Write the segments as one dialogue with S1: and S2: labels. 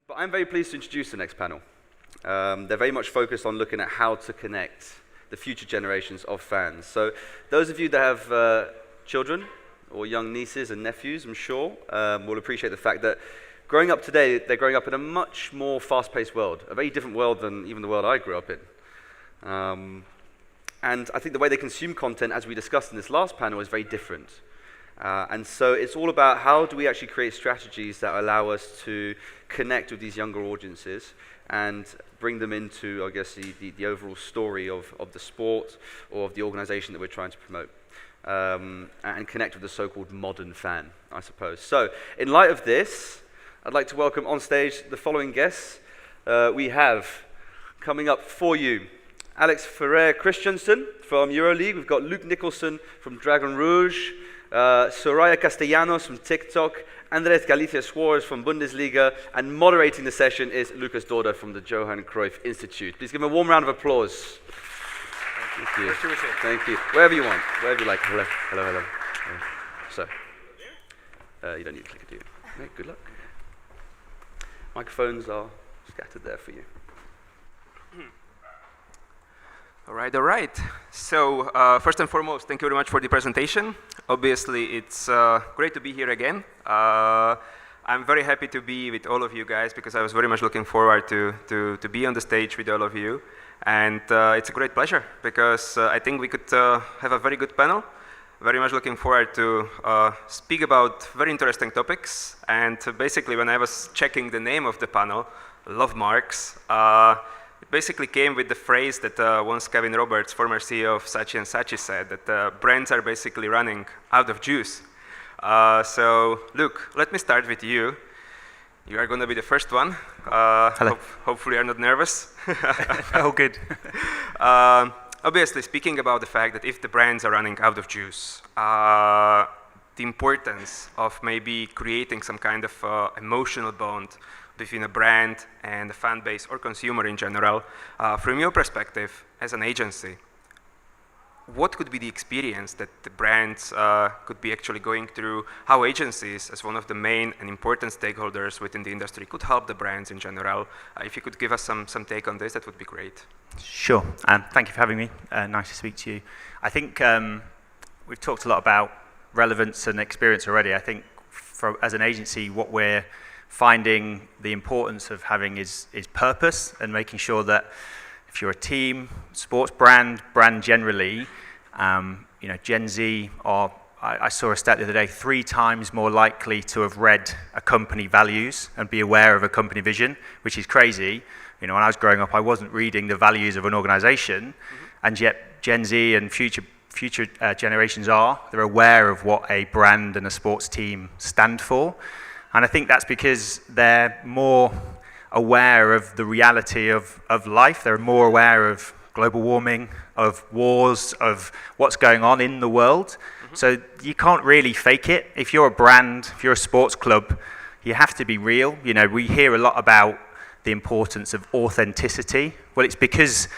S1: But I'm very pleased to introduce the next panel. They're very much focused on looking at how to connect the future generations of fans. So those of you that have children or young nieces and nephews, I'm sure, will appreciate the fact that growing up today, they're growing up in a much more fast-paced world, a very different world than even the world I grew up in. And I think the way they consume content, as we discussed in this last panel, is very different. And so it's all about how do we actually create strategies that allow us to connect with these younger audiences and bring them into, I guess, the overall story of the sport or of the organization that we're trying to promote. And connect with the so-called modern fan, I suppose. So in light of this, I'd like to welcome on stage the following guests. We have coming up for you Alex Ferrer Christensen from EuroLeague. We've got Luke Nicholson from Dragon Rouge, Soraya Castellanos from TikTok, Andres Galicia Suarez from Bundesliga, and moderating the session is Lucas Dorda from the Johan Cruyff Institute. Please give him a warm round of applause. Thank you. Thank you. Wherever you want, wherever you like. Hello, hello, hello. So, you don't need to click it, do you? No, good luck. Microphones are scattered there for you.
S2: All right. So first and foremost, thank you very much for the presentation. Obviously, it's great to be here again. I'm very happy to be with all of you guys because I was very much looking forward to be on the stage with all of you. And it's a great pleasure because I think we could have a very good panel. Very much looking forward to speak about very interesting topics. And basically, when I was checking the name of the panel, Lovemarks, it basically came with the phrase that once Kevin Roberts, former CEO of Saatchi & Saatchi, said that brands are basically running out of juice. So, Luke, let me start with you. You are going to be the first one.
S3: Hello.
S2: Hopefully you're not nervous.
S3: Oh, good.
S2: Obviously, speaking about the fact that if the brands are running out of juice, the importance of maybe creating some kind of emotional bond between a brand and a fan base or consumer in general, from your perspective as an agency, what could be the experience that the brands could be actually going through, how agencies, as one of the main and important stakeholders within the industry, could help the brands in general? If you could give us some take on this, that would be great.
S3: Sure, thank you for having me. Nice to speak to you. I think we've talked a lot about relevance and experience already. I think as an agency, what we're finding the importance of having is purpose and making sure that if you're a team, sports brand generally, Gen Z are, I saw a stat the other day, 3 times more likely to have read a company values and be aware of a company vision, which is crazy. When I was growing up, I wasn't reading the values of an organization, and yet Gen Z and future generations are. They're aware of what a brand and a sports team stand for. And I think that's because they're more aware of the reality of life. They're more aware of global warming, of wars, of what's going on in the world. So you can't really fake it. If you're a brand, if you're a sports club, you have to be real. We hear a lot about the importance of authenticity. Well, it's because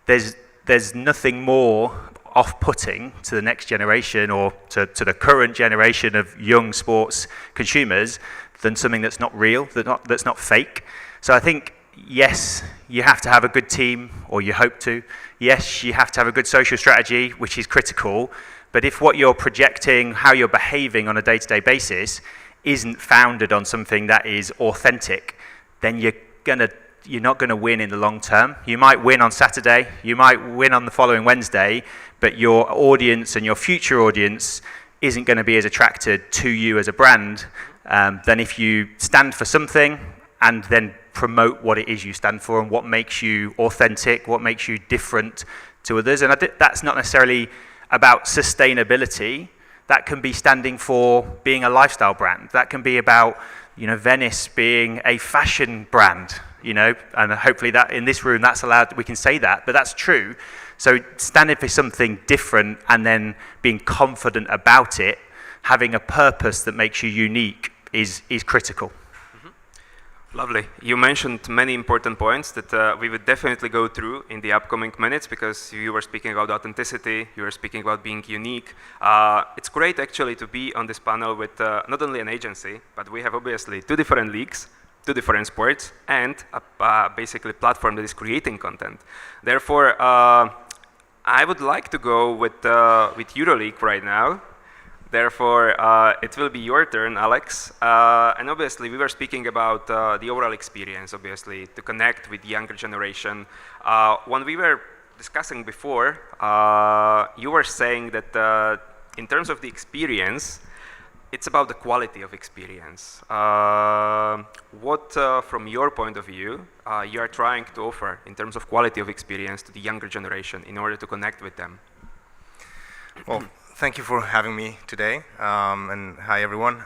S3: there's nothing more off-putting to the next generation or to the current generation of young sports consumers than something that's not real, that's not fake. So I think, yes, you have to have a good team, or you hope to. Yes, you have to have a good social strategy, which is critical. But if what you're projecting, how you're behaving on a day-to-day basis, isn't founded on something that is authentic, then you're not going to win in the long term. You might win on Saturday, you might win on the following Wednesday, but your audience and your future audience isn't going to be as attracted to you as a brand than if you stand for something and then promote what it is you stand for and what makes you authentic, what makes you different to others. And that's not necessarily about sustainability. That can be standing for being a lifestyle brand. That can be about, Venice being a fashion brand, and hopefully that in this room that's allowed, we can say that, but that's true. So standing for something different and then being confident about it, having a purpose that makes you unique is critical.
S2: Lovely. You mentioned many important points that we would definitely go through in the upcoming minutes because you were speaking about authenticity, you were speaking about being unique. It's great actually to be on this panel with not only an agency, but we have obviously 2 different leagues, two different sports, and basically a platform that is creating content. Therefore, I would like to go with EuroLeague right now. Therefore, it will be your turn, Alex. And obviously, we were speaking about the overall experience, obviously, to connect with the younger generation. When we were discussing before, you were saying that in terms of the experience, it's about the quality of experience. What, from your point of view, you are trying to offer in terms of quality of experience to the younger generation in order to connect with them?
S4: Well, thank you for having me today, and hi everyone.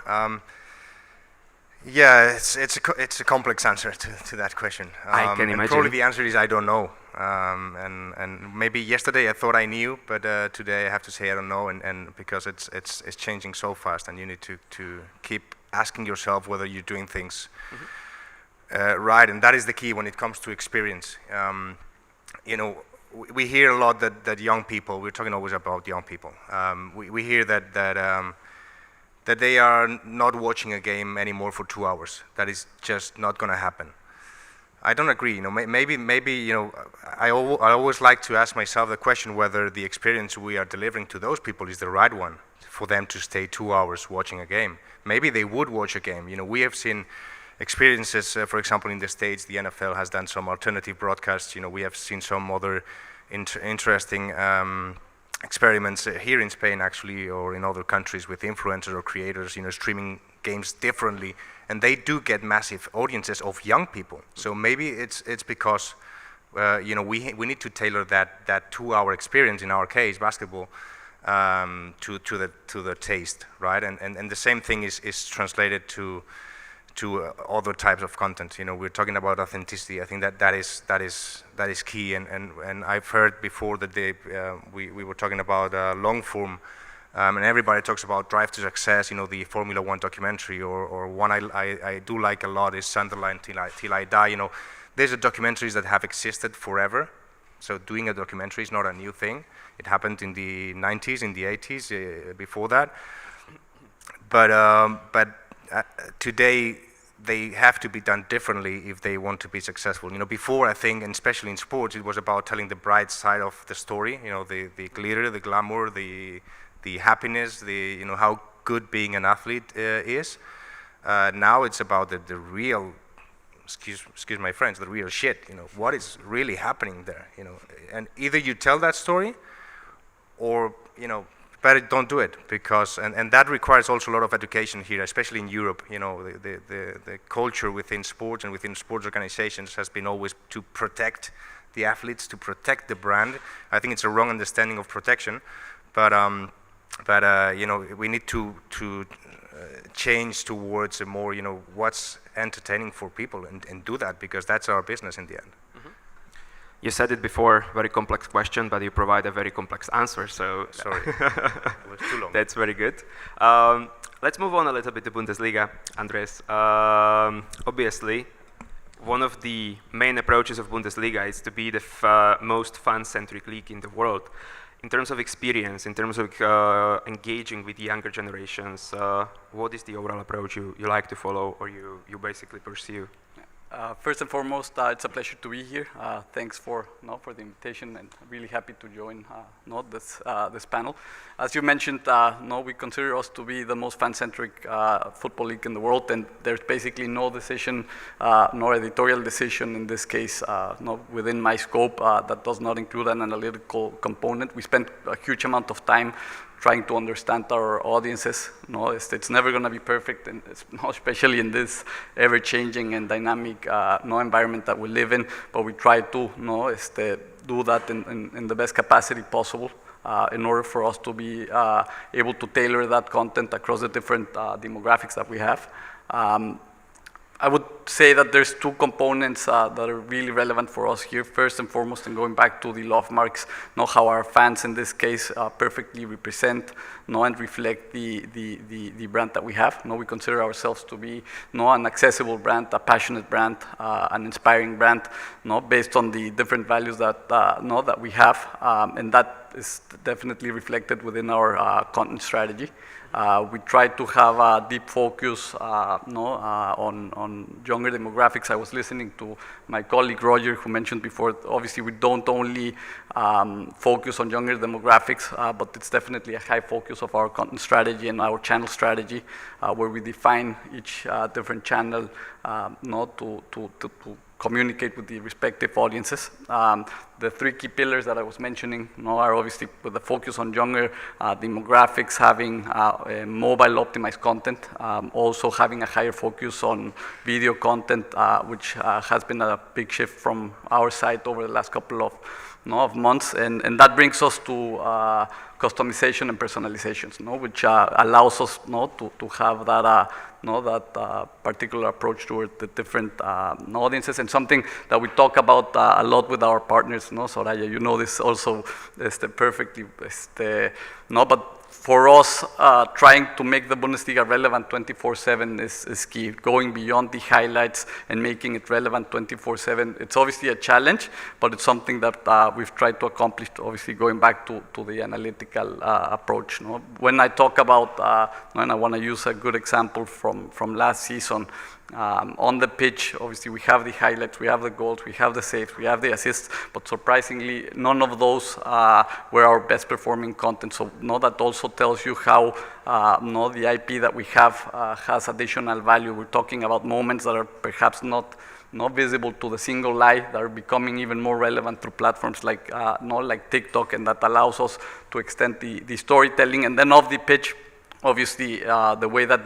S4: Yeah, it's a complex answer to that question.
S2: I can imagine.
S4: Probably the answer is I don't know. And maybe yesterday I thought I knew, but today I have to say I don't know, and because it's changing so fast, and you need to keep asking yourself whether you're doing things right, and that is the key when it comes to experience. You know, we hear a lot that young people, we're talking always about young people, we hear that they are not watching a game anymore for 2 hours. That is just not going to happen. I don't agree. You know, maybe you know, I always like to ask myself the question whether the experience we are delivering to those people is the right one for them to stay 2 hours watching a game. Maybe they would watch a game. You know, we have seen experiences, for example, in the States, the NFL has done some alternative broadcasts. You know, we have seen some other interesting experiments here in Spain, actually, or in other countries with influencers or creators, you know, streaming games differently, and they do get massive audiences of young people. So maybe it's because you know, we need to tailor that 2 hour experience, in our case, basketball, to the taste, right? And the same thing is translated to other types of content. You know, we're talking about authenticity. I think that is key. And I've heard before that we were talking about long form, and everybody talks about Drive to Success. You know, the Formula One documentary, or one I do like a lot is Sunderland Till I Die. You know, there's documentaries that have existed forever. So doing a documentary is not a new thing. It happened in the 90s, in the 80s, before that. But today, they have to be done differently if they want to be successful. You know, before, I think, and especially in sports, it was about telling the bright side of the story. You know, the glitter, the glamour, the happiness, you know, how good being an athlete is. Now it's about the real, excuse my French, the real shit. You know, what is really happening there? You know, and either you tell that story, or you know, better don't do it, because and that requires also a lot of education here, especially in Europe. You know, the culture within sports and within sports organizations has been always to protect the athletes, to protect the brand. I think it's a wrong understanding of protection, but you know, we need to change towards a more, you know, what's entertaining for people, and do that, because that's our business in the end.
S2: You said it before, very complex question, but you provide a very complex answer, so...
S4: Sorry, it was too long.
S2: That's very good. Let's move on a little bit to Bundesliga, Andres. Obviously, one of the main approaches of Bundesliga is to be the most fan-centric league in the world. In terms of experience, in terms of engaging with the younger generations, what is the overall approach you like to follow, or you basically pursue?
S5: First and foremost, it's a pleasure to be here. Thanks for the invitation, and really happy to join this panel. As you mentioned, we consider us to be the most fan-centric football league in the world, and there's basically no decision, no editorial decision in this case, within my scope that does not include an analytical component. We spent a huge amount of time trying to understand our audiences. It's never going to be perfect, and especially in this ever-changing and dynamic environment that we live in. But we try to do that in the best capacity possible in order for us to be able to tailor that content across the different demographics that we have. I would say that there's two components that are really relevant for us here. First and foremost, and going back to the Lovemarks, how our fans in this case perfectly represent and reflect the brand that we have. We consider ourselves to be an accessible brand, a passionate brand, an inspiring brand, based on the different values that that we have, and that is definitely reflected within our content strategy. We try to have a deep focus on younger demographics. I was listening to my colleague Roger, who mentioned before, obviously we don't only focus on younger demographics, but it's definitely a high focus of our content strategy and our channel strategy, where we define each different channel to communicate with the respective audiences. The three key pillars that I was mentioning are obviously with the focus on younger demographics, having mobile optimized content, also having a higher focus on video content, which has been a big shift from our side over the last couple of months, and that brings us to customization and personalizations, which allows us to have that that particular approach toward the different audiences, and something that we talk about a lot with our partners. Soraya, you know this also perfectly. But for us, trying to make the Bundesliga relevant 24/7 is key. Going beyond the highlights and making it relevant 24/7. It's obviously a challenge, but it's something that we've tried to accomplish, obviously going back to the analytical approach. When I talk about, and I want to use a good example from last season, on the pitch, obviously we have the highlights, we have the goals, we have the saves, we have the assists, but surprisingly, none of those were our best performing content. So that also tells you how the IP that we have has additional value. We're talking about moments that are perhaps not visible to the single eye, that are becoming even more relevant through platforms like TikTok, and that allows us to extend the storytelling. And then off the pitch, obviously, the way that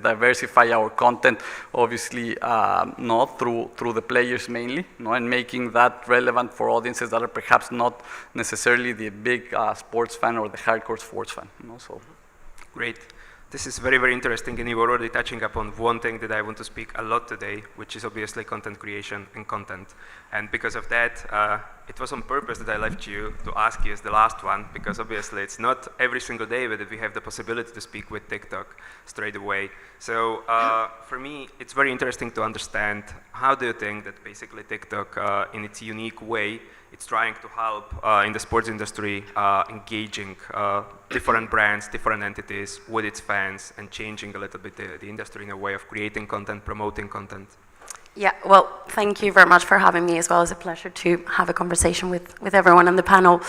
S5: diversify our content, obviously, through the players mainly, and making that relevant for audiences that are perhaps not necessarily the big sports fan or the hardcore sports fan. So.
S2: Great. This is very, very interesting, and you were already touching upon one thing that I want to speak a lot today, which is obviously content creation and content. And because of that, it was on purpose that I left you to ask you as the last one, because obviously it's not every single day that we have the possibility to speak with TikTok straight away. So for me, it's very interesting to understand, how do you think that basically TikTok, in its unique way, it's trying to help in the sports industry, engaging different brands, different entities with its fans, and changing a little bit the industry in a way of creating content, promoting content?
S6: Yeah, well, thank you very much for having me as well. It's a pleasure to have a conversation with everyone on the panel.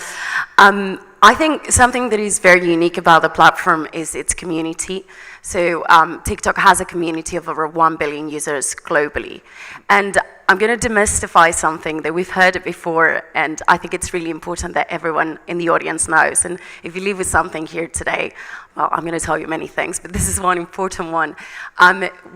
S6: I think something that is very unique about the platform is its community. So TikTok has a community of over 1 billion users globally. And I'm going to demystify something that we've heard before, and I think it's really important that everyone in the audience knows. And if you leave with something here today, well, I'm going to tell you many things, but this is one important one.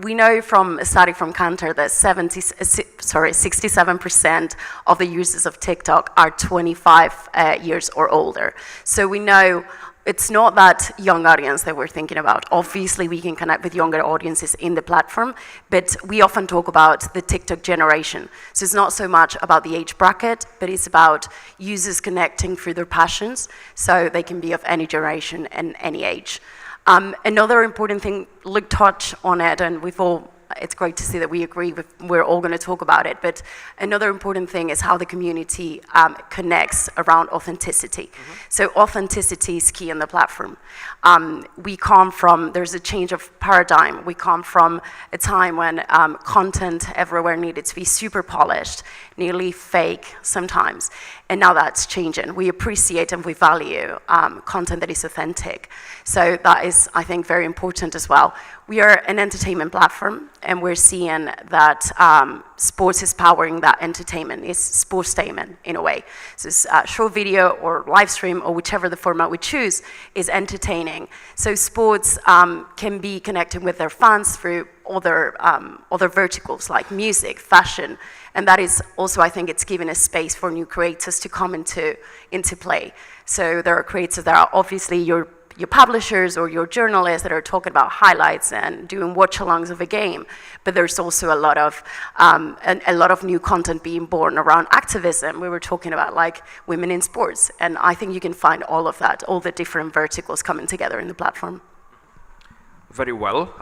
S6: We know from a study from Cantor that 67% of the users of TikTok are 25 years or older. So we know it's not that young audience that we're thinking about. Obviously, we can connect with younger audiences in the platform, but we often talk about the TikTok generation. So it's not so much about the age bracket, but it's about users connecting through their passions, so they can be of any generation and any age. Another important thing, Luke touched on it, and it's great to see that we agree we're all going to talk about it, but another important thing is how the community connects around authenticity. Mm-hmm. So authenticity is key in the platform. There's a change of paradigm. We come from a time when content everywhere needed to be super polished, nearly fake sometimes, and now that's changing. We appreciate and we value content that is authentic. So that is, I think, very important as well. We are an entertainment platform, and we're seeing that sports is powering that entertainment. It's sportstainment in a way. So it's short video or live stream or whichever the format we choose is entertaining. So sports can be connected with their fans through other verticals like music, fashion, and that is also, I think, it's given a space for new creators to come into play. So there are creators that are obviously your publishers or your journalists that are talking about highlights and doing watch-alongs of a game, but there's also a lot of new content being born around activism. We were talking about like women in sports, and I think you can find all of that, all the different verticals coming together in the platform.
S2: Very well.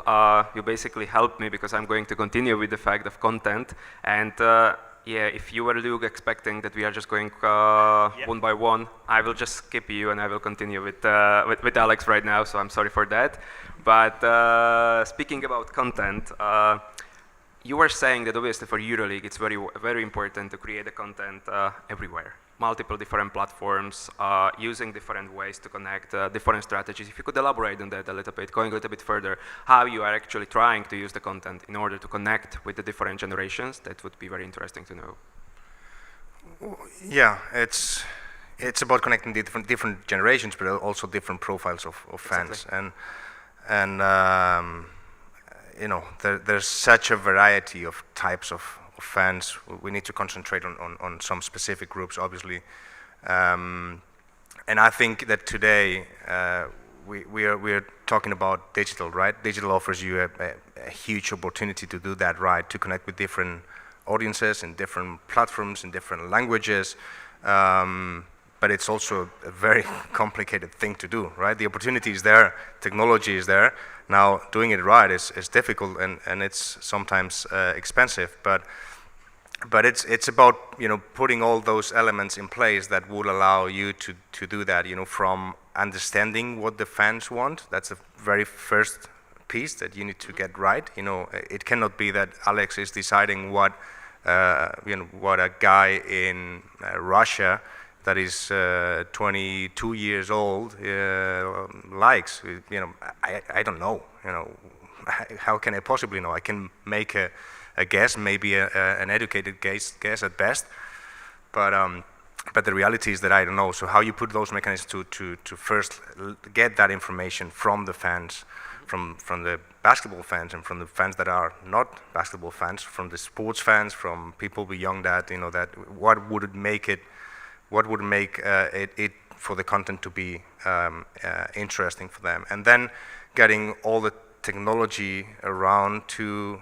S2: You basically helped me because I'm going to continue with the fact of content, and yeah, if you were Luke expecting that we are just going one by one, I will just skip you and I will continue with Alex right now, so I'm sorry for that. But speaking about content, you were saying that obviously for EuroLeague it's very important to create the content everywhere. Multiple different platforms, using different ways to connect different strategies. If you could elaborate on that a little bit, going a little bit further, how you are actually trying to use the content in order to connect with the different generations, that would be very interesting to know.
S4: Yeah, it's about connecting different generations, but also different profiles of fans.
S2: Exactly.
S4: And you know, there's such a variety of types of fans. We need to concentrate on some specific groups, obviously. And I think that today we are talking about digital, right? Digital offers you a huge opportunity to do that, right? To connect with different audiences in different platforms, in different languages. But it's also a very complicated thing to do, right? The opportunity is there, technology is there. Now, doing it right is difficult and it's sometimes expensive, but it's about, you know, putting all those elements in place that would allow you to do that, you know, from understanding what the fans want. That's the very first piece that you need to get right. You know, it cannot be that Alex is deciding what, you know, what a guy in Russia that is 22 years old likes. You know, I don't know. You know, how can I possibly know? I can make a guess, maybe an educated guess at best, but the reality is that I don't know. So how you put those mechanisms to first get that information from the fans, from the basketball fans and from the fans that are not basketball fans, from the sports fans, from people beyond that, you know, that what would make it for the content to be interesting for them, and then getting all the technology around to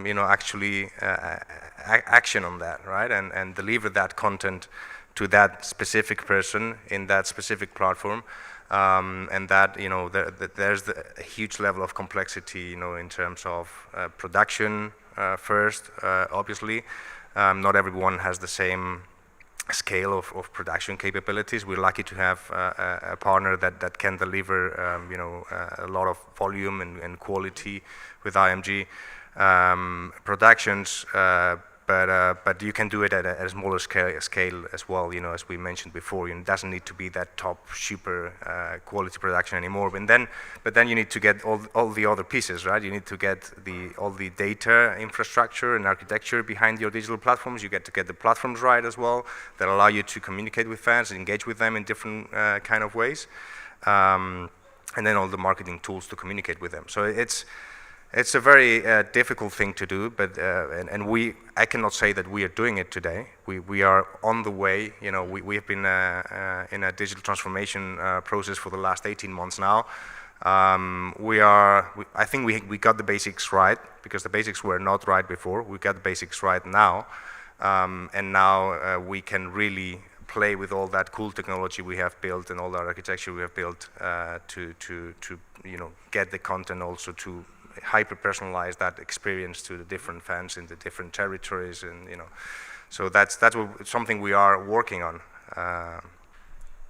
S4: you know, actually action on that, right, and deliver that content to that specific person in that specific platform, and that, you know, there's a huge level of complexity, you know, in terms of production first, obviously. Not everyone has the same scale of production capabilities. We're lucky to have a partner that can deliver you know, a lot of volume and quality with IMG productions, but you can do it at a smaller scale as well, you know, as we mentioned before. You know, it doesn't need to be that top super quality production anymore. But then you need to get all the other pieces, right? You need to get all the data infrastructure and architecture behind your digital platforms. You get to get the platforms right as well that allow you to communicate with fans, engage with them in different kind of ways, and then all the marketing tools to communicate with them. So it's a very difficult thing to do, but I cannot say that we are doing it today. We are on the way. You know, we have been in a digital transformation process for the last 18 months now. I think we got the basics right, because the basics were not right before. We got the basics right now, and now we can really play with all that cool technology we have built and all that architecture we have built to you know, get the content also to hyper-personalize that experience to the different fans in the different territories, and, you know, so that's something we are working on.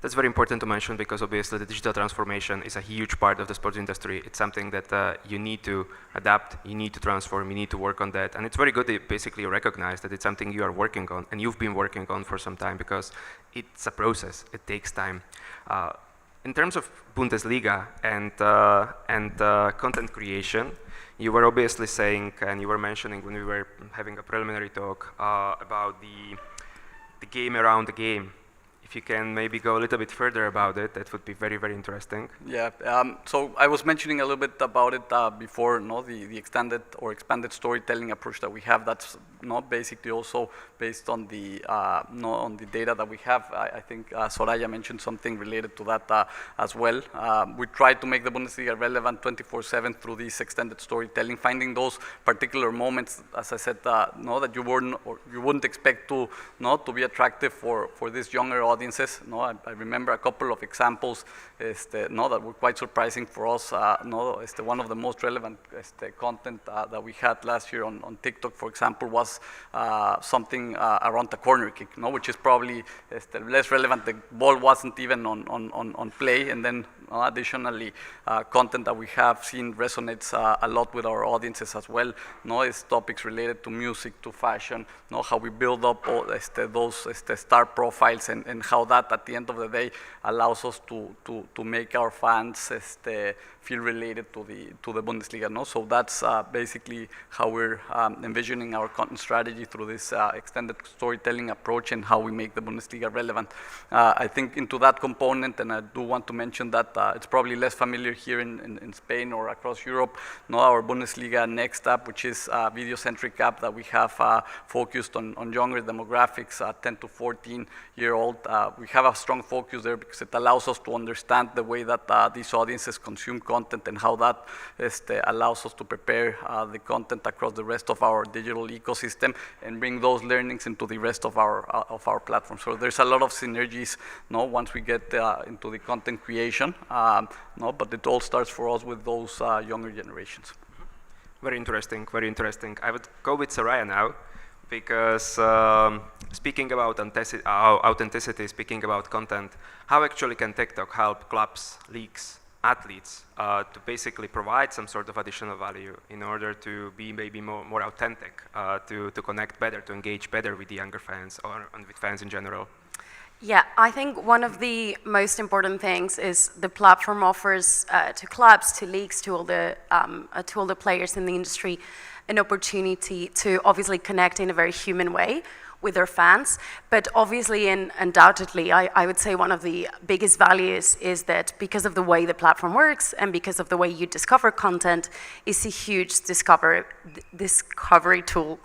S2: That's very important to mention, because obviously the digital transformation is a huge part of the sports industry. It's something that you need to adapt, you need to transform, you need to work on that, and it's very good that basically you recognize that it's something you are working on, and you've been working on for some time, because it's a process, it takes time. In terms of Bundesliga and content creation, you were obviously saying, and you were mentioning when we were having a preliminary talk about the game around the game. If you can maybe go a little bit further about it, that would be very, very interesting.
S5: Yeah, so I was mentioning a little bit about it before, no, the extended or expanded storytelling approach that we have. That's not basically also based on the on the data that we have. I think Soraya mentioned something related to that as well. We try to make the Bundesliga relevant 24/7 through this extended storytelling, finding those particular moments, as I said, no, that you wouldn't expect to be attractive for this younger audience. audiences. I remember a couple of examples that were quite surprising for us. One of the most relevant content that we had last year on TikTok, for example, was something around the corner kick, which is probably less relevant. The ball wasn't even on play, and then additionally, content that we have seen resonates a lot with our audiences as well. It's topics related to music, to fashion, how we build up all, those star profiles, and how that at the end of the day allows us to make our fans feel related to the Bundesliga. So that's basically how we're envisioning our content strategy through this extended storytelling approach and how we make the Bundesliga relevant. I think into that component, and I do want to mention that it's probably less familiar here in Spain or across Europe, our Bundesliga Next app, which is a video-centric app that we have focused on younger demographics, 10 to 14-year-old. We have a strong focus there because it allows us to understand the way that these audiences consume content and how that allows us to prepare the content across the rest of our digital ecosystem and bring those learnings into the rest of our platform. So there's a lot of synergies once we get into the content creation, but it all starts for us with those younger generations.
S2: Very interesting, very interesting. I would go with Soraya now, because speaking about authenticity, speaking about content, how actually can TikTok help clubs, leagues, athletes to basically provide some sort of additional value in order to be maybe more authentic, to connect better, to engage better with the younger fans and with fans in general?
S6: Yeah, I think one of the most important things is the platform offers to clubs, to leagues, to all the players in the industry an opportunity to obviously connect in a very human way with their fans, but obviously and undoubtedly, I would say one of the biggest values is that because of the way the platform works and because of the way you discover content, it's a huge discovery tool.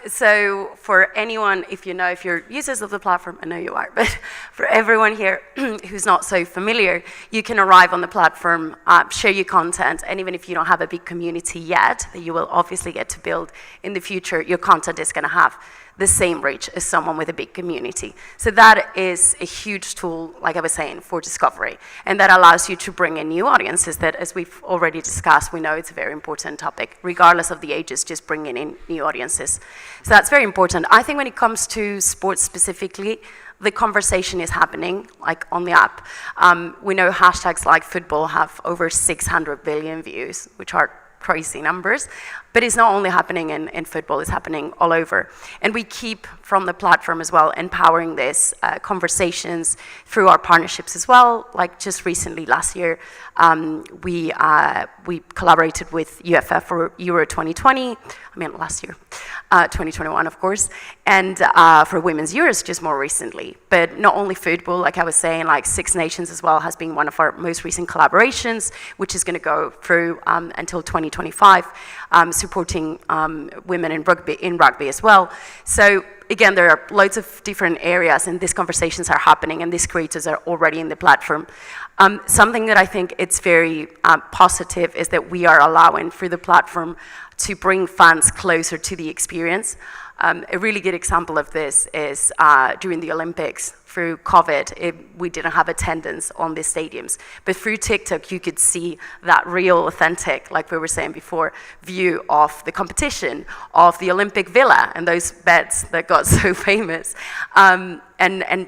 S6: So for anyone, if you're users of the platform, I know you are, but for everyone here who's not so familiar, you can arrive on the platform, share your content, and even if you don't have a big community yet, that you will obviously get to build in the future, your content is going to have the same reach as someone with a big community. So that is a huge tool, like I was saying, for discovery. And that allows you to bring in new audiences that, as we've already discussed, we know it's a very important topic, regardless of the ages, just bringing in new audiences. So that's very important. I think when it comes to sports specifically, the conversation is happening, like on the app. We know hashtags like football have over 600 billion views, which are crazy numbers, but it's not only happening in football, it's happening all over. And we keep, from the platform as well, empowering these conversations through our partnerships as well. Like just recently, last year, we collaborated with UFF for Euro 2020, last year, 2021, of course, and for Women's Euros just more recently. But not only football, like I was saying, like Six Nations as well has been one of our most recent collaborations, which is going to go through until 2025, supporting women in rugby as well. So again, there are loads of different areas, and these conversations are happening, and these creators are already in the platform. Something that I think it's very positive is that we are allowing through the platform to bring fans closer to the experience. A really good example of this is during the Olympics. Through COVID, we didn't have attendance on the stadiums. But through TikTok, you could see that real, authentic, like we were saying before, view of the competition, of the Olympic Villa, and those beds that got so famous. And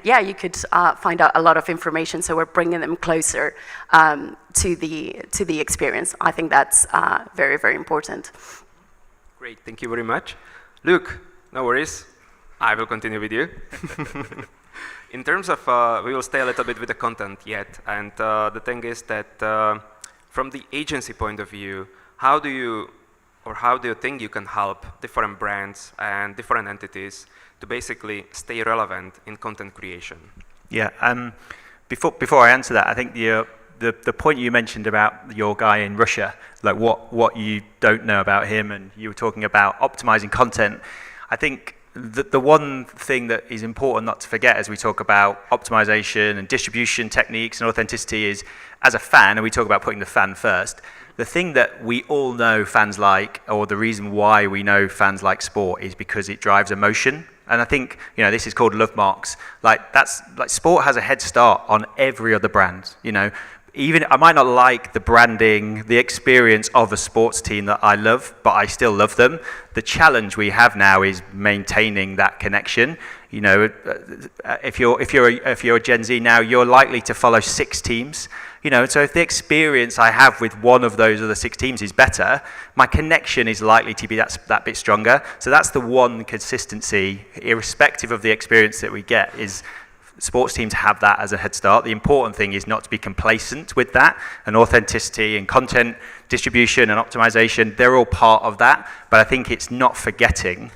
S6: yeah, you could find out a lot of information, so we're bringing them closer to the experience. I think that's very, very important.
S2: Great, thank you very much. Luke, no worries. I will continue with you. In terms of, we will stay a little bit with the content yet, and the thing is that from the agency point of view, how do you think you can help different brands and different entities to basically stay relevant in content creation? Yeah,
S3: before I answer that, I think the point you mentioned about your guy in Russia, like what you don't know about him, and you were talking about optimizing content, I think the one thing that is important not to forget as we talk about optimization and distribution techniques and authenticity is, as a fan, and we talk about putting the fan first, the thing that we all know fans like, or the reason why we know fans like sport, is because it drives emotion And I think, this is called Lovemarks. Sport has a head start on every other brand, Even I might not like the branding, the experience of a sports team that I love, but I still love them. The challenge we have now is maintaining that connection. If you're a Gen Z now, you're likely to follow 6 teams. So if the experience I have with one of those other 6 teams is better, my connection is likely to be that bit stronger. So that's the one consistency, irrespective of the experience that we get, is sports teams have that as a head start. The important thing is not to be complacent with that, and authenticity and content distribution and optimization, they're all part of that. But I think it's not forgetting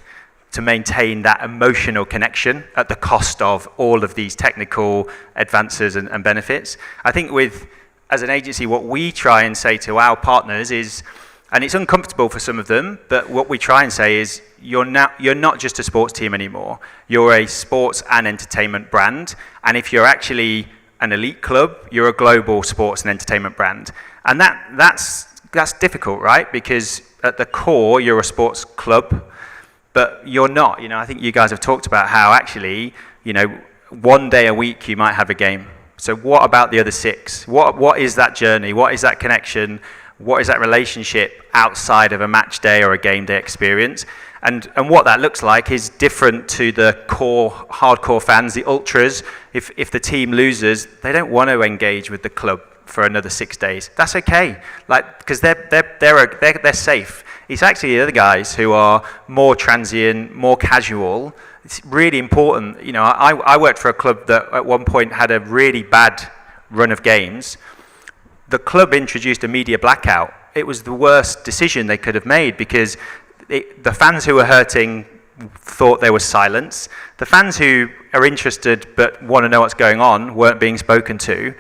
S3: to maintain that emotional connection at the cost of all of these technical advances and benefits. I think as an agency, what we try and say to our partners is, and it's uncomfortable for some of them, but what we try and say is, you're not just a sports team anymore. You're a sports and entertainment brand. And if you're actually an elite club, you're a global sports and entertainment brand. And that's difficult, right? Because at the core, you're a sports club, but you're not. I think you guys have talked about how actually, one day a week you might have a game. So what about the other 6? What is that journey? What is that connection? What is that relationship outside of a match day or a game day experience? And what that looks like is different to the core, hardcore fans, the ultras. If the team loses, they don't want to engage with the club for another 6 days. That's okay, because they're safe. It's actually the other guys who are more transient, more casual. It's really important. I worked for a club that at one point had a really bad run of games. The club introduced a media blackout. It was the worst decision they could have made, because the fans who were hurting thought there was silence. The fans who are interested but want to know what's going on weren't being spoken to.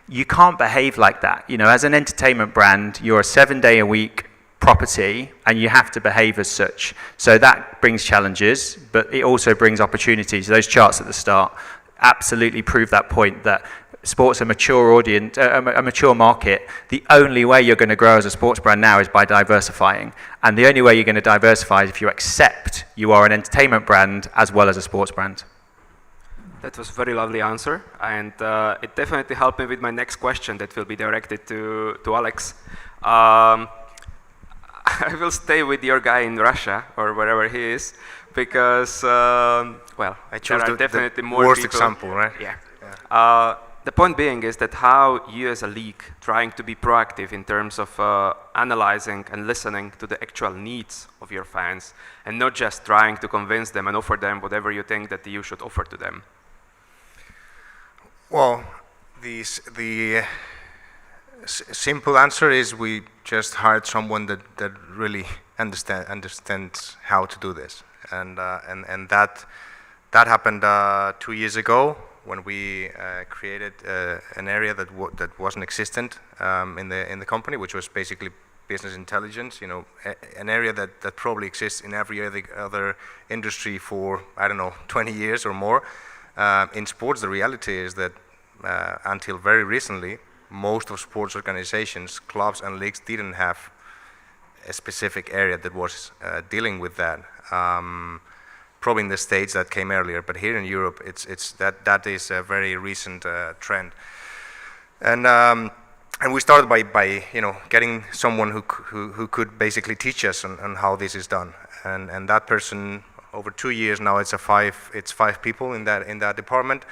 S3: You can't behave like that. As an entertainment brand, you're a 7-day-a-week property, and you have to behave as such. So that brings challenges, but it also brings opportunities. Those charts at the start absolutely prove that point, that sports a mature audience, a mature market. The only way you're going to grow as a sports brand now is by diversifying. And the only way you're going to diversify is if you accept you are an entertainment brand as well as a sports brand.
S2: That was a very lovely answer, and it definitely helped me with my next question that will be directed to Alex. I will stay with your guy in Russia, or wherever he is, because,
S4: I chose
S2: there are definitely more
S4: worst
S2: people.
S4: example, right?
S2: Yeah. The point being is that how you as a league trying to be proactive in terms of analyzing and listening to the actual needs of your fans, and not just trying to convince them and offer them whatever you think that you should offer to them.
S4: Well, the simple answer is we just hired someone that really understands how to do this, and that happened 2 years ago when we created an area that wasn't existent in the company, which was basically business intelligence. An area that probably exists in every other industry for 20 years or more. In sports, the reality is that until very recently, most of sports organizations, clubs and leagues didn't have a specific area that was dealing with that. Probably in the States that came earlier, but here in Europe, that is a very recent trend. And we started by getting someone who could basically teach us on how this is done. And that person, over 2 years now, it's 5 people in that department.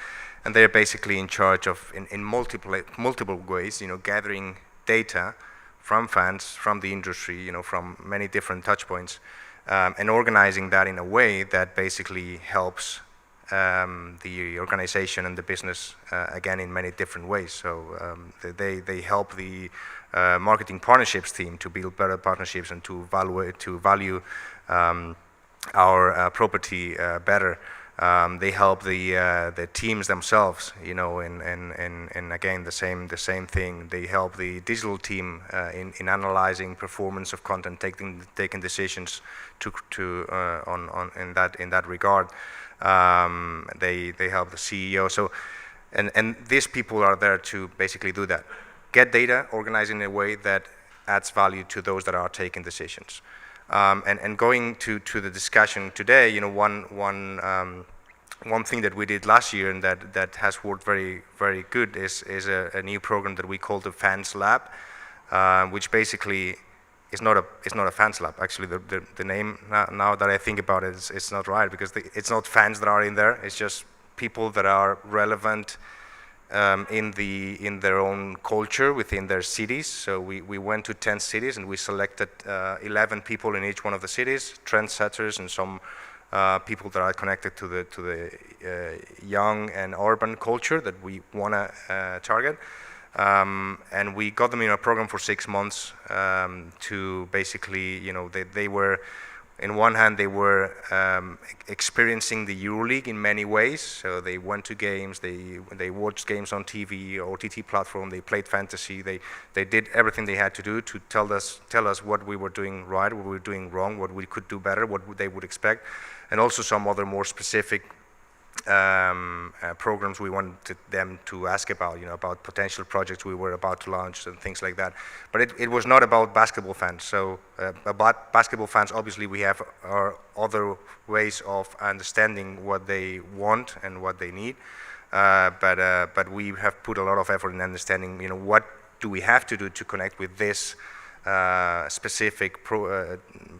S4: And they're basically in charge of, in multiple ways, gathering data from fans, from the industry, from many different touch points, and organizing that in a way that basically helps the organization and the business, again, in many different ways. So they help the marketing partnerships team to build better partnerships and to value our property better. They help the teams themselves, and again the same thing. They help the digital team in analyzing performance of content, taking decisions in that regard. They help the CEO. So, and these people are there to basically do that, get data, organize in a way that adds value to those that are taking decisions. And going to the discussion today, you know, one thing that we did last year and that has worked very, very good is a new program that we call the Fans Lab, which basically is not a fans lab. Actually, the name now that I think about it, it's not right, because it's not fans that are in there. It's just people that are relevant in their own culture within their cities. So we went to 10 cities and we selected 11 people in each one of the cities, trendsetters and some people that are connected to the young and urban culture that we want to target. And we got them in a program for 6 months to basically, you know, they were, in one hand, they were experiencing the EuroLeague in many ways. So they went to games, they watched games on TV, OTT platform, they played fantasy, they did everything they had to do to tell us what we were doing right, what we were doing wrong, what we could do better, what they would expect, and also some other more specific programs we wanted them to ask about, you know, about potential projects we were about to launch and things like that. But it was not about basketball fans. So about basketball fans, obviously we have our other ways of understanding what they want and what they need. But we have put a lot of effort in understanding, you know, what do we have to do to connect with this specific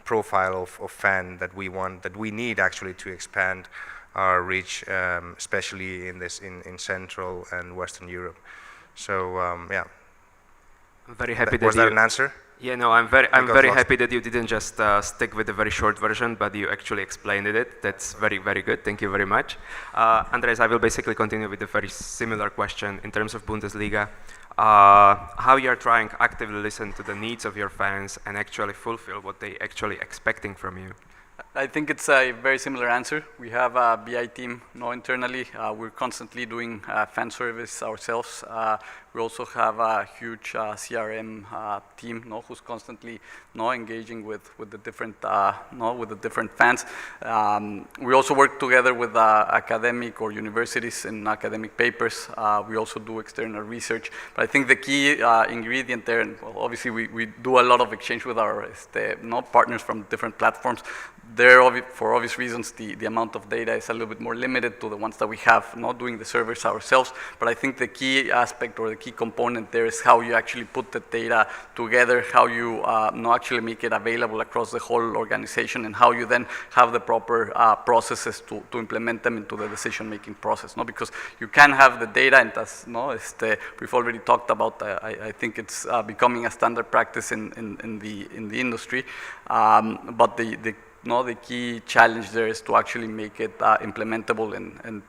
S4: profile of fan that we want, that we need actually to expand our reach, especially in Central and Western Europe. So yeah.
S2: I'm very happy
S4: was that an answer?
S2: Yeah, no, I'm very happy that you didn't just stick with the very short version, but you actually explained it. That's very, very good. Thank you very much. Andres, I will basically continue with a very similar question in terms of Bundesliga. How you are trying to actively listen to the needs of your fans and actually fulfill what they actually expecting from you?
S5: I think it's a very similar answer. We have a BI team internally. We're constantly doing fan service ourselves. We also have a huge CRM team who's constantly engaging with the different fans. We also work together with academic or universities in academic papers. We also do external research. But I think the key ingredient there, and well, obviously we do a lot of exchange with our partners from different platforms. There, for obvious reasons, the amount of data is a little bit more limited to the ones that we have, not doing the servers ourselves. But I think the key aspect or the key component there is how you actually put the data together, how you actually make it available across the whole organization, and how you then have the proper processes to implement them into the decision-making process. Because you can have the data, and as we've already talked about, I think it's becoming a standard practice in the industry. But the key challenge there is to actually make it implementable and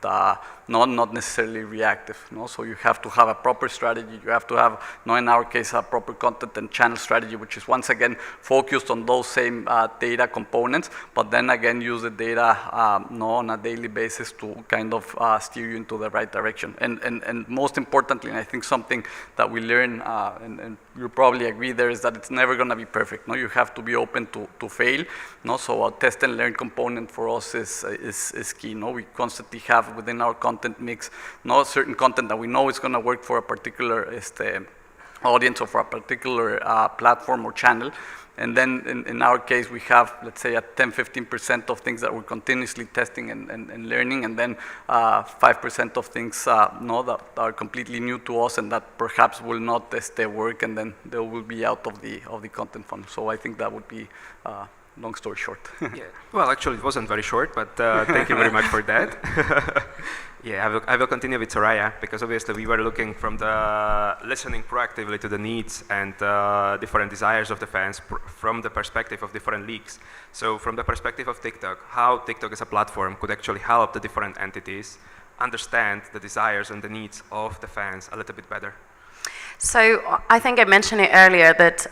S5: not necessarily reactive. So you have to have a proper strategy. You have to have, in our case, a proper content and channel strategy, which is once again focused on those same data components, but then again use the data on a daily basis to kind of steer you into the right direction. And most importantly, and I think something that we learn, and you'll probably agree there, is that it's never going to be perfect. You have to be open to fail. So a test and learn component for us is key. We constantly have within our content mix certain content that we know is going to work for a particular audience or for a particular platform or channel. And then in our case, we have, let's say, a 10-15% of things that we're continuously testing and learning, and then 5% of things that are completely new to us and that perhaps will not work, and then they will be out of the content funnel. So I think that would be long story short.
S2: Yeah. Well, actually, it wasn't very short, but thank you very much for that. Yeah, I will continue with Soraya, because obviously we were looking from the listening proactively to the needs and different desires of the fans from the perspective of different leagues. So from the perspective of TikTok, how TikTok as a platform could actually help the different entities understand the desires and the needs of the fans a little bit better.
S6: So I think I mentioned it earlier that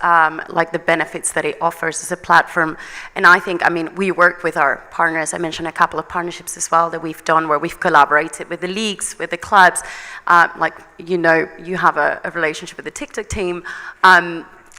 S6: like the benefits that it offers as a platform, and I think, we work with our partners. I mentioned a couple of partnerships as well that we've done where we've collaborated with the leagues, with the clubs. You have a relationship with the TikTok team.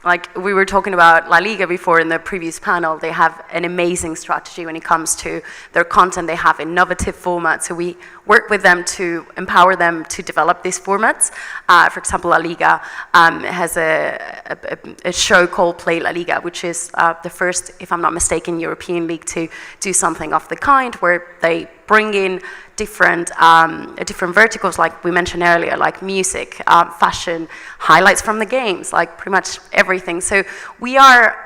S6: like we were talking about La Liga before in the previous panel, they have an amazing strategy when it comes to their content. They have innovative formats, so we work with them to empower them to develop these formats. For example, La Liga has a show called Play La Liga, which is the first, if I'm not mistaken, European league to do something of the kind, where they bring in different verticals, like we mentioned earlier, like music, fashion, highlights from the games, like pretty much everything. So we are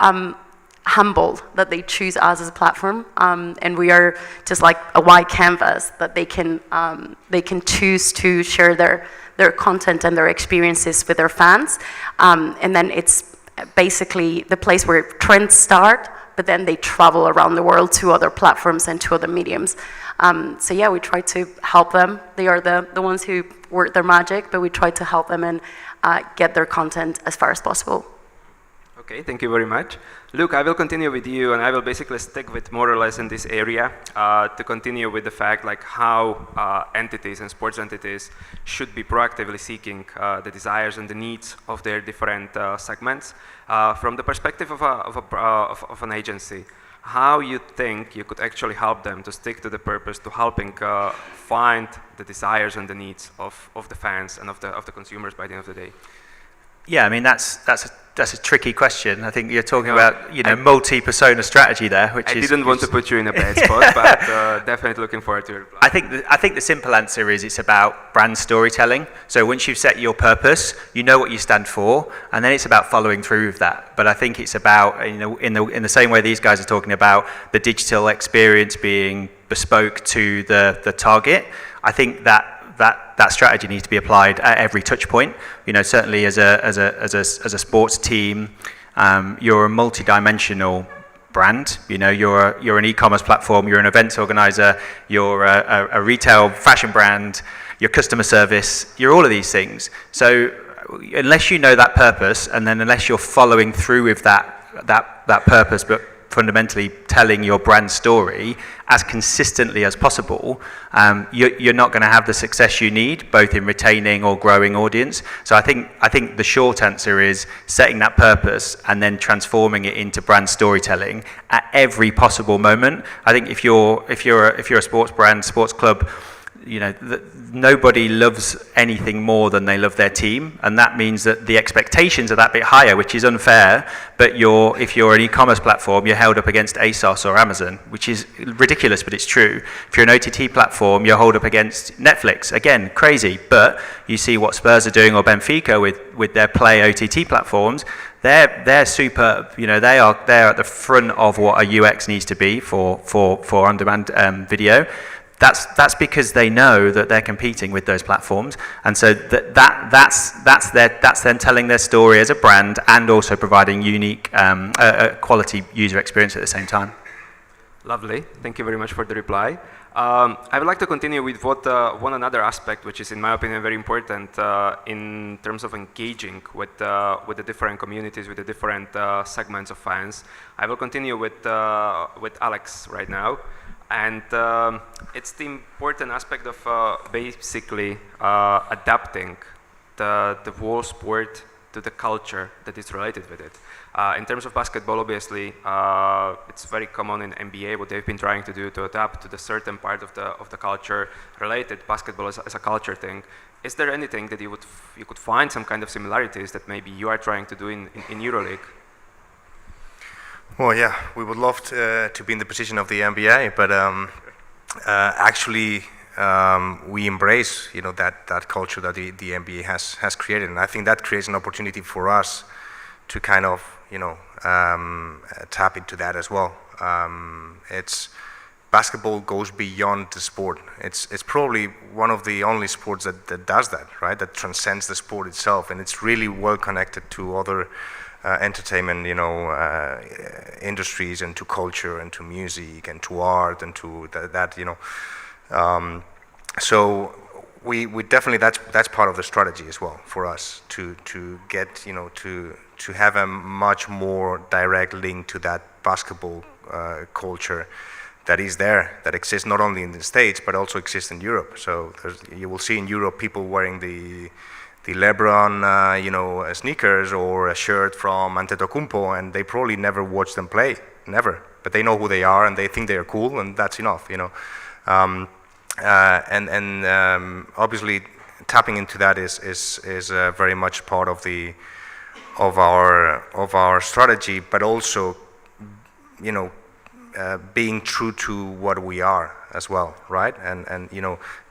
S6: humbled that they choose us as a platform, and we are just like a wide canvas that they can choose to share their content and their experiences with their fans, and then it's basically the place where trends start, but then they travel around the world to other platforms and to other mediums. So yeah, we try to help them. They are the ones who work their magic, but we try to help them and get their content as far as possible.
S2: Okay, thank you very much. Luke, I will continue with you, and I will basically stick with more or less in this area to continue with the fact like how entities and sports entities should be proactively seeking the desires and the needs of their different segments. From the perspective of an agency, how you think you could actually help them to stick to the purpose, to helping find the desires and the needs of the fans and of the consumers by the end of the day?
S3: Yeah, I mean that's a tricky question. I think you're talking about multi-persona strategy there, which
S2: I didn't want to put you in a bad spot, but definitely looking forward to your reply.
S3: I think the simple answer is it's about brand storytelling. So once you've set your purpose, you know what you stand for, and then it's about following through with that. But I think it's about in the same way these guys are talking about the digital experience being bespoke to the target. I think that strategy needs to be applied at every touch point. Certainly as a sports team, you're a multi-dimensional brand. You're an e-commerce platform, you're an events organizer, you're a retail fashion brand, you're customer service, you're all of these things. So unless you know that purpose, and then unless you're following through with that purpose, but fundamentally telling your brand story as consistently as possible, you're not going to have the success you need, both in retaining or growing audience. So I think the short answer is setting that purpose and then transforming it into brand storytelling at every possible moment. I think if you're a sports brand, sports club, nobody loves anything more than they love their team, and that means that the expectations are that bit higher, which is unfair. But if you're an e-commerce platform, you're held up against ASOS or Amazon, which is ridiculous, but it's true. If you're an OTT platform, you're held up against Netflix. Again, crazy, but you see what Spurs are doing, or Benfica with their Play OTT platforms. They're superb. They're at the front of what a UX needs to be for on-demand video. That's because they know that they're competing with those platforms, and so that's them telling their story as a brand and also providing unique quality user experience at the same time.
S2: Lovely, thank you very much for the reply. I would like to continue with one another aspect, which is, in my opinion, very important in terms of engaging with the different communities, with the different segments of fans. I will continue with Alex right now. And it's the important aspect of basically adapting the whole sport to the culture that is related with it. In terms of basketball, obviously, it's very common in NBA what they've been trying to do to adapt to the certain part of the culture related basketball as a culture thing. Is there anything that you could find some kind of similarities that maybe you are trying to do in EuroLeague?
S4: Well, yeah, we would love to be in the position of the NBA, but actually we embrace that culture that the NBA has created, and I think that creates an opportunity for us to kind of tap into that as well. Basketball goes beyond the sport. It's probably one of the only sports that does that, right? That transcends the sport itself, and it's really well connected to other entertainment, industries, and to culture, and to music, and to art, and to that. So we definitely that's part of the strategy as well for us to get to have a much more direct link to that basketball culture that is there, that exists not only in the States but also exists in Europe. So you will see in Europe people wearing the LeBron, sneakers or a shirt from Antetokounmpo, and they probably never watch them play, never. But they know who they are, and they think they are cool, and that's enough, obviously, tapping into that is very much part of our strategy, but also, being true to what we are as well, right? And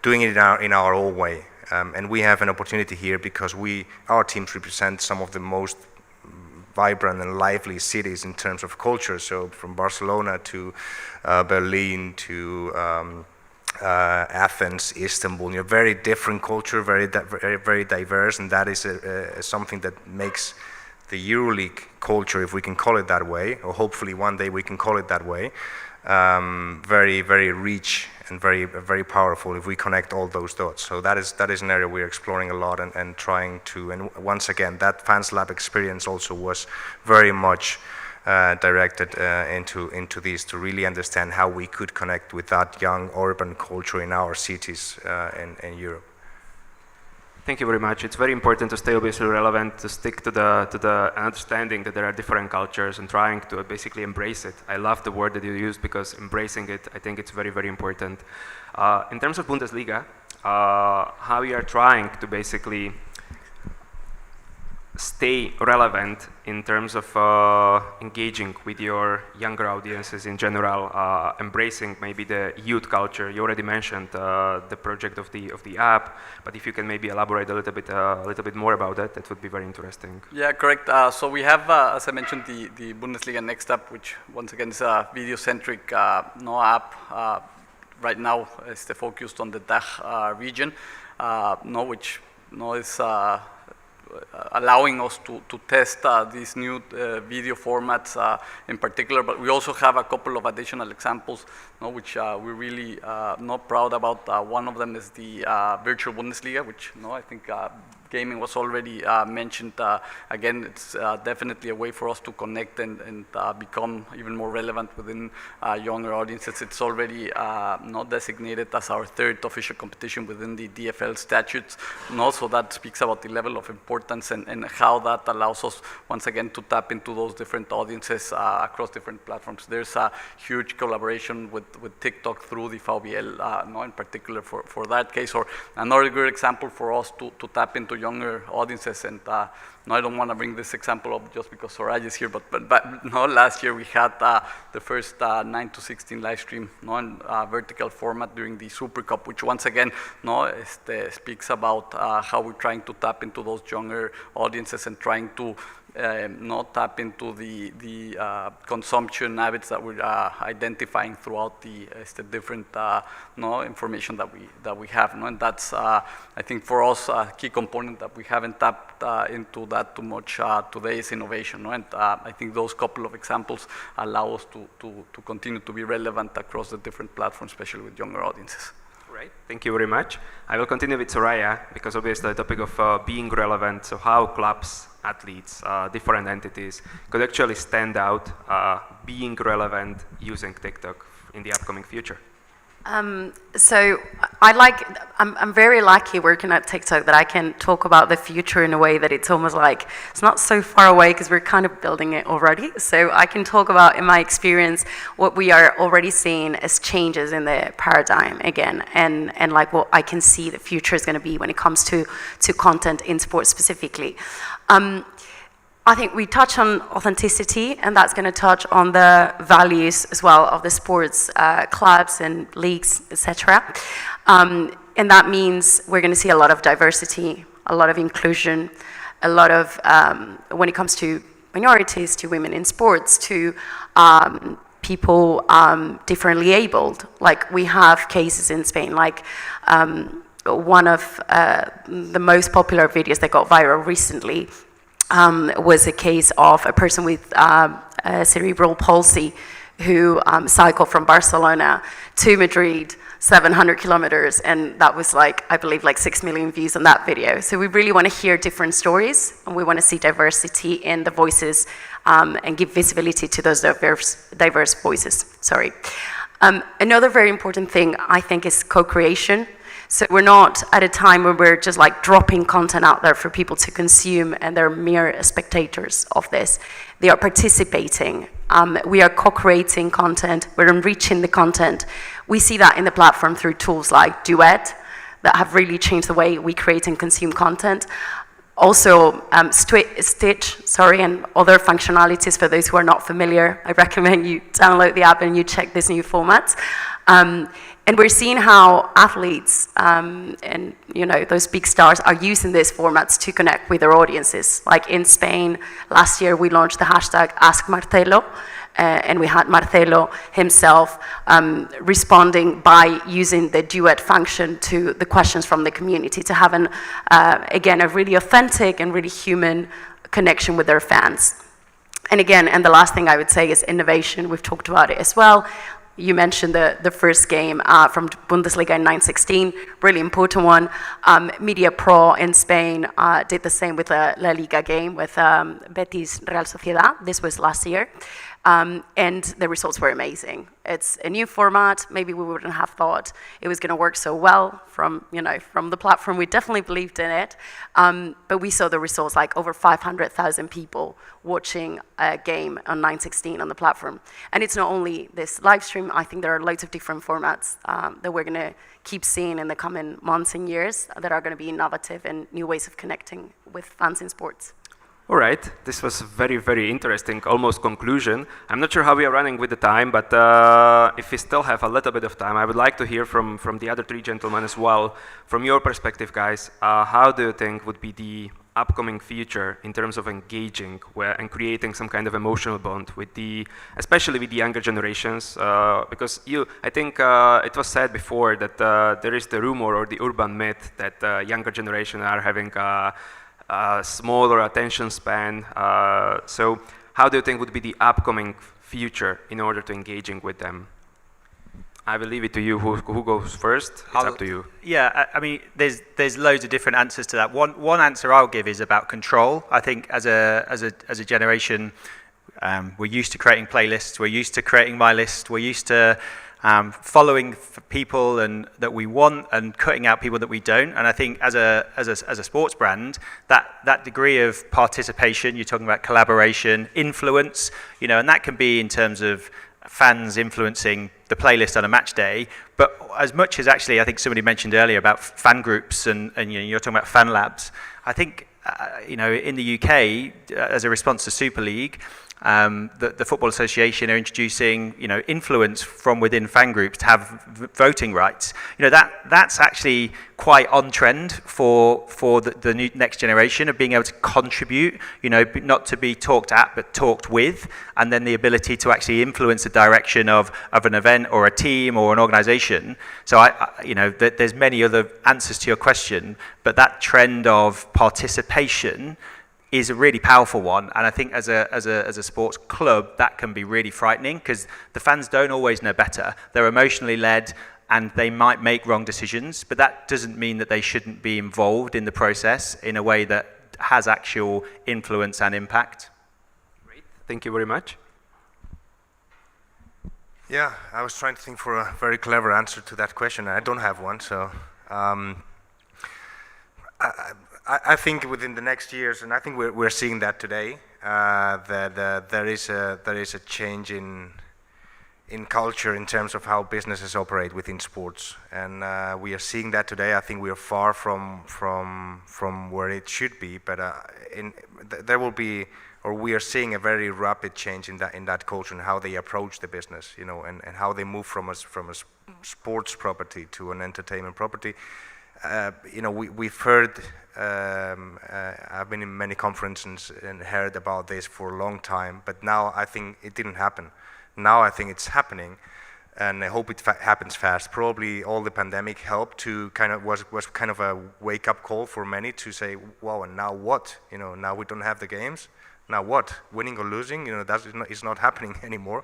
S4: doing it in our own way. And we have an opportunity here because our teams represent some of the most vibrant and lively cities in terms of culture. So from Barcelona to Berlin to Athens, Istanbul, very different culture, very diverse, and that is something that makes the EuroLeague culture, if we can call it that way, or hopefully one day we can call it that way, very, very rich and very, very powerful if we connect all those dots. So that is an area we're exploring a lot and trying to, and once again, that Fans Lab experience also was very much directed into this, to really understand how we could connect with that young urban culture in our cities in Europe.
S2: Thank you very much. It's very important to stay obviously relevant, to stick to the understanding that there are different cultures and trying to basically embrace it. I love the word that you used because embracing it, I think it's very, very important. In terms of Bundesliga, how you are trying to basically stay relevant in terms of engaging with your younger audiences in general, embracing maybe the youth culture. You already mentioned the project of the app, but if you can maybe elaborate a little bit more about that, that would be very interesting.
S5: Yeah, correct. So we have, as I mentioned, the Bundesliga Next app, which once again is a video-centric app. Right now, it's focused on the DACH region, which is allowing us to test these new video formats in particular, but we also have a couple of additional examples which we're really not proud about. One of them is the virtual Bundesliga, which I think gaming was already mentioned. Again, it's definitely a way for us to connect and become even more relevant within younger audiences. It's already not designated as our third official competition within the DFL statutes. So that speaks about the level of importance and how that allows us, once again, to tap into those different audiences across different platforms. There's a huge collaboration with TikTok through the VBL, in particular for that case. Or another good example for us to tap into younger audiences, and I don't want to bring this example up just because Soraya is here, but last year we had the first 9 to 16 live stream in vertical format during the Super Cup, which once again speaks about how we're trying to tap into those younger audiences and trying to not tap into the consumption habits that we're identifying throughout the different information that we have, and that's I think for us a key component that we haven't tapped into that too much today is innovation, and I think those couple of examples allow us to continue to be relevant across the different platforms, especially with younger audiences.
S2: Right, thank you very much. I will continue with Soraya because obviously the topic of being relevant, so how clubs, athletes, different entities could actually stand out being relevant using TikTok in the upcoming future.
S6: So I'm very lucky working at TikTok that I can talk about the future in a way that it's almost like it's not so far away because we're kind of building it already. So I can talk about, in my experience, what we are already seeing as changes in the paradigm again, and like what I can see the future is going to be when it comes to content in sports specifically. I think we touch on authenticity, and that's going to touch on the values as well of the sports clubs and leagues, etc. And that means we're going to see a lot of diversity, a lot of inclusion, a lot of, when it comes to minorities, to women in sports, to people differently abled. Like we have cases in Spain, like one of the most popular videos that got viral recently was a case of a person with cerebral palsy who cycled from Barcelona to Madrid, 700 kilometers, and that was like, I believe, like 6 million views on that video. So we really want to hear different stories, and we want to see diversity in the voices and give visibility to those diverse voices. Sorry. Another very important thing, I think, is co-creation. So we're not at a time where we're just like dropping content out there for people to consume and they're mere spectators of this. They are participating. We are co-creating content. We're enriching the content. We see that in the platform through tools like Duet that have really changed the way we create and consume content. Also, Stitch, and other functionalities for those who are not familiar. I recommend you download the app and you check these new formats. And we're seeing how athletes and those big stars are using these formats to connect with their audiences. Like in Spain, last year we launched the hashtag Ask Marcelo, and we had Marcelo himself responding by using the duet function to the questions from the community to have again, a really authentic and really human connection with their fans. And again, and the last thing I would say is innovation. We've talked about it as well. You mentioned the first game from Bundesliga in 9/16, really important one. Media Pro in Spain did the same with a La Liga game with Betis Real Sociedad. This was last year. And the results were amazing. It's a new format. Maybe we wouldn't have thought it was going to work so well from the platform. We definitely believed in it. But we saw the results, like over 500,000 people watching a game on 9/16 on the platform. And it's not only this live stream. I think there are loads of different formats that we're going to keep seeing in the coming months and years that are going to be innovative and new ways of connecting with fans in sports.
S2: All right, this was a very, very interesting, almost conclusion. I'm not sure how we are running with the time, but if we still have a little bit of time, I would like to hear from the other three gentlemen as well. From your perspective, guys, how do you think would be the upcoming future in terms of engaging and creating some kind of emotional bond with especially with the younger generations? Because I think it was said before that there is the rumor or the urban myth that younger generation are having smaller attention span. So how do you think would be the upcoming future in order to engaging with them? I will leave it to you. Who goes first? It's up to you.
S3: Yeah, I mean, there's loads of different answers to that. One answer I'll give is about control. I think as a generation, we're used to creating playlists. We're used to creating my list. We're used to following people and that we want and cutting out people that we don't. And I think as a sports brand, that degree of participation, you're talking about collaboration, influence, and that can be in terms of fans influencing the playlist on a match day, but as much as actually, I think somebody mentioned earlier about fan groups and you're talking about fan labs. I think in the UK, as a response to Super League, the Football Association are introducing, influence from within fan groups to have voting rights. That's actually quite on trend for the new next generation of being able to contribute, not to be talked at, but talked with, and then the ability to actually influence the direction of an event or a team or an organization. So there's many other answers to your question, but that trend of participation is a really powerful one, and I think as a sports club that can be really frightening because the fans don't always know better. They're emotionally led and they might make wrong decisions, but that doesn't mean that they shouldn't be involved in the process in a way that has actual influence and impact.
S2: Great, thank you very much.
S4: Yeah, I was trying to think for a very clever answer to that question. I don't have one, so I think within the next years, and I think we're seeing that today, that there is a change in culture in terms of how businesses operate within sports, and we are seeing that today. I think we are far from where it should be, but there will be, or we are seeing a very rapid change in that culture and how they approach the business, and how they move from a sports property to an entertainment property. We've heard. I've been in many conferences and heard about this for a long time, but now I think it didn't happen. Now I think it's happening, and I hope it happens fast. Probably all the pandemic helped to was kind of a wake-up call for many to say, wow, and now what? Now we don't have the games. Now what? Winning or losing? That is not happening anymore.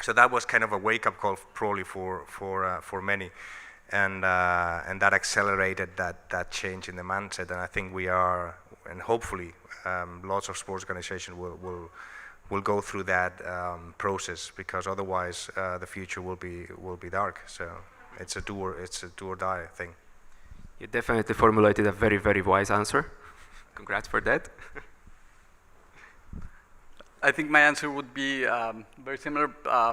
S4: So that was kind of a wake-up call probably for many. And that accelerated that change in the mindset, and I think we are, and hopefully lots of sports organizations will go through that process, because otherwise the future will be dark. So it's a do or die thing.
S2: You definitely formulated a very, very wise answer. Congrats for that.
S5: I think my answer would be very similar,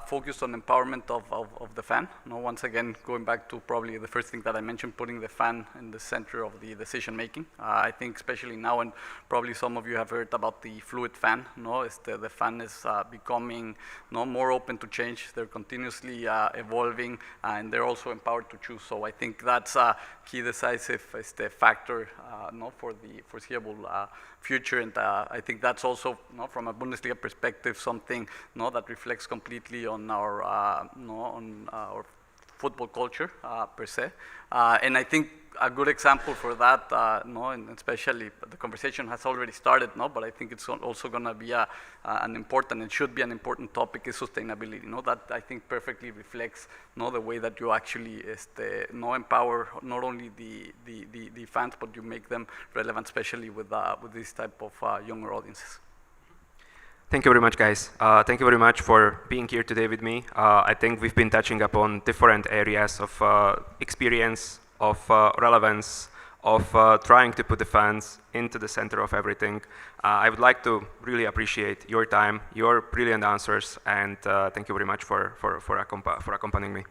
S5: focused on empowerment of the fan. Once again, going back to probably the first thing that I mentioned, putting the fan in the center of the decision making. I think especially now, and probably some of you have heard about the fluid fan. The fan is becoming more open to change. They're continuously evolving, and they're also empowered to choose. So I think that's a key decisive factor for the foreseeable future, and I think that's also from a Bundesliga perspective something that reflects completely on our on our football culture per se, and I think a good example for that, and especially the conversation has already started, but I think it's also going to be an important, and should be an important topic, is sustainability. That I think perfectly reflects the way that you actually empower not only the fans, but you make them relevant, especially with this type of younger audiences.
S2: Thank you very much, guys. Thank you very much for being here today with me. I think we've been touching upon different areas of experience, of relevance, of trying to put the fans into the center of everything. I would like to really appreciate your time, your brilliant answers, and thank you very much for accompanying me.